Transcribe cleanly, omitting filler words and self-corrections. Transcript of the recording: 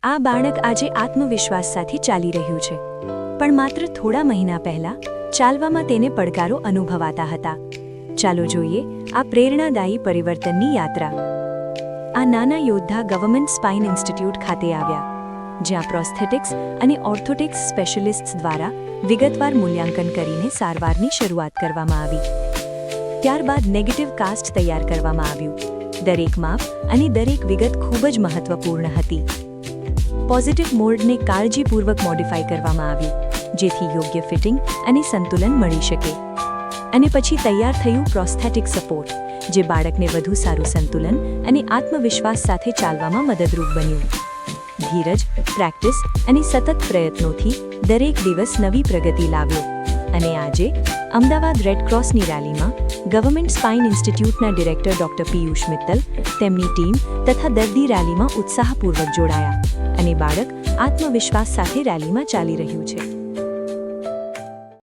આ બાળક આજે આત્મવિશ્વાસ સાથે ચાલી રહ્યું છે, પણ માત્ર થોડા મહિના પહેલા ચાલવામાં તેને પડકારો અનુભવાતા હતા. ચાલો જોઈએ આ પ્રેરણાદાયી પરિવર્તનની યાત્રા. આ નાના યોદ્ધા ગવર્મેન્ટ સ્પાઇન ઇન્સ્ટિટ્યૂટ ખાતે આવ્યા, જ્યાં પ્રોસ્થેટિક્સ અને ઓર્થોટિક્સ સ્પેશિયલિસ્ટ્સ દ્વારા વિગતવાર મૂલ્યાંકન કરીને સારવારની શરૂઆત કરવામાં આવી. ત્યારબાદ નેગેટિવ કાસ્ટ તૈયાર કરવામાં આવ્યું. દરેક માપ અને દરેક વિગત ખૂબ જ મહત્વપૂર્ણ હતી. પોઝિટિવ મોલ્ડને કાળજીપૂર્વક મોડિફાઈ કરવામાં આવ્યું, જેથી યોગ્ય ફિટિંગ અને સંતુલન મળી શકે. અને પછી તૈયાર થયું પ્રોસ્થેટિક સપોર્ટ, જે બાળકને વધુ સારું સંતુલન અને આત્મવિશ્વાસ સાથે ચાલવામાં મદદરૂપ બન્યું. ધીરજ, પ્રેક્ટિસ અને સતત પ્રયત્નોથી દરેક દિવસ નવી પ્રગતિ લાવ્યો. અને આજે અમદાવાદ રેડ ક્રોસની રેલીમાં ગવર્મેન્ટ સ્પાઇન ઇન્સ્ટિટ્યૂટના ડિરેક્ટર ડોક્ટર પિયુષ મિત્તલ, તેમની ટીમ તથા દર્દી રેલીમાં ઉત્સાહપૂર્વક જોડાયા, અને બાળક આત્મવિશ્વાસ સાથે રેલીમાં ચાલી રહ્યું છે.